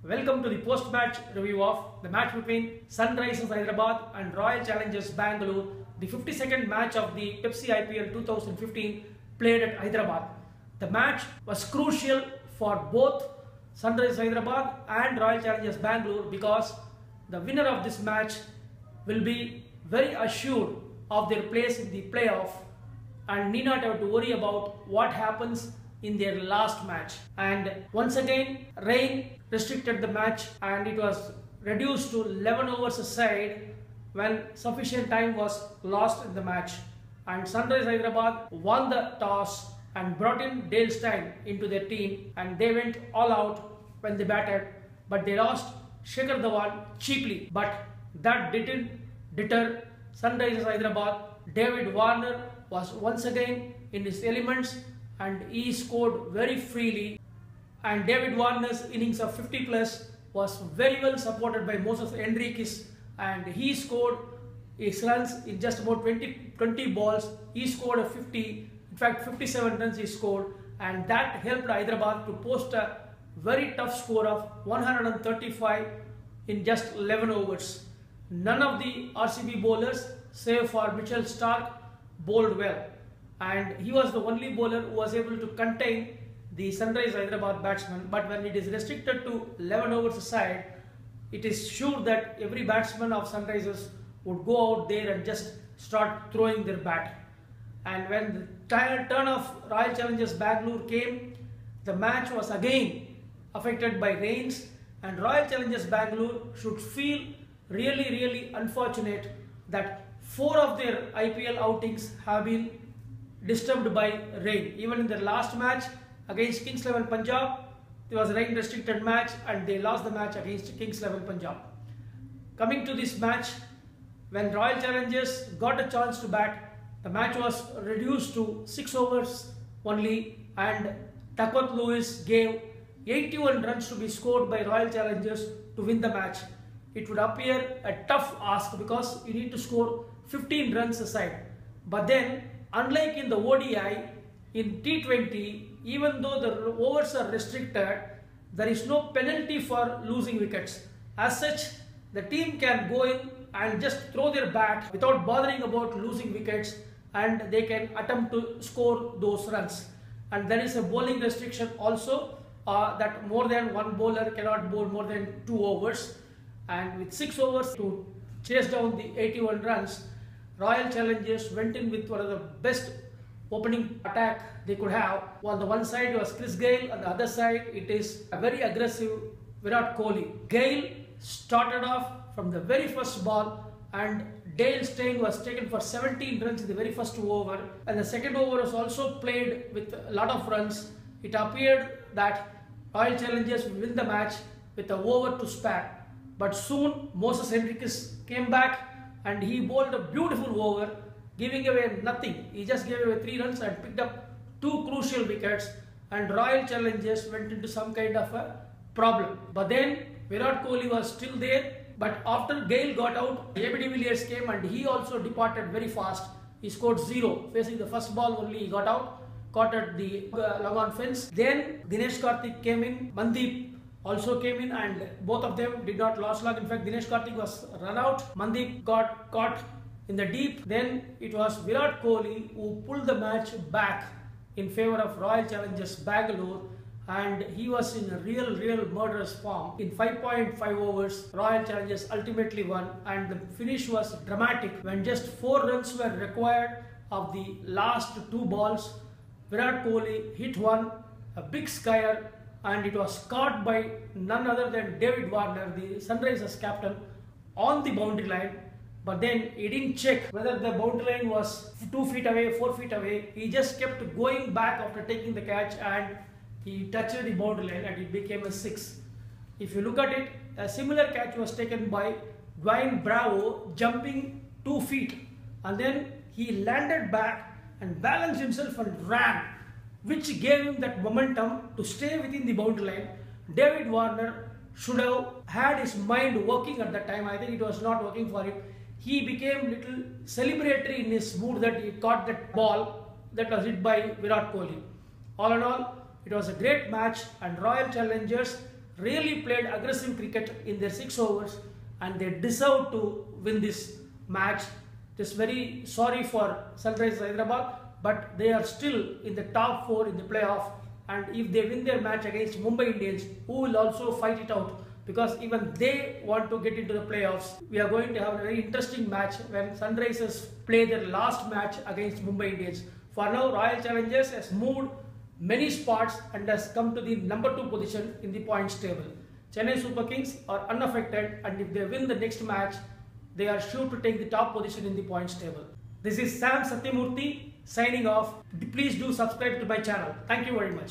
Welcome to the post-match review of the match between Sun Risers Hyderabad and Royal Challengers Bangalore, the 52nd match of the Pepsi IPL 2015 played at Hyderabad. The match was crucial for both Sun Risers Hyderabad and Royal Challengers Bangalore because the winner of this match will be very assured of their place in the playoff and need not have to worry about what happens in their last match. And once again, rain restricted the match and it was reduced to 11 overs aside when sufficient time was lost in the match. And Sunrisers Hyderabad won the toss and brought in Dale Steyn into their team, and they went all out when they batted, but they lost Shikhar Dhawan cheaply. But that didn't deter Sunrisers Hyderabad. David Warner was once again in his elements and he scored very freely, and David Warner's innings of 50 plus was very well supported by Moses Hendriques, and he scored his runs in just about 20 balls. He scored a 50, in fact 57 runs he scored, and that helped Hyderabad to post a very tough score of 135 in just 11 overs. None of the RCB bowlers, save for Mitchell Starc, bowled well, and he was the only bowler who was able to contain the Sunrisers Hyderabad batsman. But when it is restricted to 11 overs aside, it is sure that every batsman of Sunrisers would go out there and just start throwing their bat. And when the turn of Royal Challengers Bangalore came, the match was again affected by rains, and Royal Challengers Bangalore should feel really unfortunate that 4 of their IPL outings have been disturbed by rain. Even in their last match against Kings XI Punjab, there was a rain restricted match and they lost the match against Kings XI Punjab. Coming to this match, when Royal Challengers got a chance to bat, the match was reduced to 6 overs only, and Duckworth Lewis gave 81 runs to be scored by Royal Challengers to win the match. It would appear a tough ask because you need to score 15 runs aside. But then, unlike in the ODI, in T20, even though the overs are restricted, there is no penalty for losing wickets. As such, the team can go in and just throw their bat without bothering about losing wickets, and they can attempt to score those runs. And there is a bowling restriction also that more than one bowler cannot bowl more than 2 overs. And with 6 overs to chase down the 81 runs, Royal Challengers went in with one of the best opening attack they could have. On the one side was Chris Gayle, on the other side it is a very aggressive Virat Kohli. Gayle started off from the very first ball, and Dale Steyn was taken for 17 runs in the very first over, and the second over was also played with a lot of runs. It appeared that Royal Challengers would win the match with an over to spare. But soon Moses Hendriques came back and he bowled a beautiful over, giving away nothing. He just gave away 3 runs and picked up 2 crucial wickets, and Royal Challengers went into some kind of a problem. But then Virat Kohli was still there, but after Gayle got out, AB de Villiers came and he also departed very fast. He scored 0, facing the first ball only he got out, caught at the long on fence. Then Dinesh Karthik came in, Mandeep also came in, and both of them did not last long. In fact, Dinesh Karthik was run out, Mandeep got caught in the deep. Then it was Virat Kohli who pulled the match back in favor of Royal Challengers Bangalore, and he was in a real murderous form. In 5.5 overs, Royal Challengers ultimately won, and the finish was dramatic. When just 4 runs were required of the last 2 balls, Virat Kohli hit one, a big skyer, and it was caught by none other than David Warner, the Sunrisers captain, on the boundary line. But then he didn't check whether the boundary line was 2 feet away, 4 feet away. He just kept going back after taking the catch, and he touched the boundary line and it became a 6. If you look at it, a similar catch was taken by Dwayne Bravo, jumping 2 feet, and then he landed back and balanced himself and ran, which gave him that momentum to stay within the boundary line. David Warner should have had his mind working at that time. I think it was not working for him. He became little celebratory in his mood that he caught that ball that was hit by Virat Kohli. All in all, it was a great match, and Royal Challengers really played aggressive cricket in their 6 overs and they deserve to win this match. Just very sorry for Sun Risers Hyderabad, but they are still in the top 4 in the playoff, and if they win their match against Mumbai Indians, who will also fight it out because even they want to get into the playoffs, we are going to have a very interesting match when Sun Risers play their last match against Mumbai Indians. For now, Royal Challengers has moved many spots and has come to the number 2 position in the points table. Chennai Super Kings are unaffected, and if they win the next match, they are sure to take the top position in the points table. This is Sam Satyamurthy signing off. Please do subscribe to my channel. Thank you very much.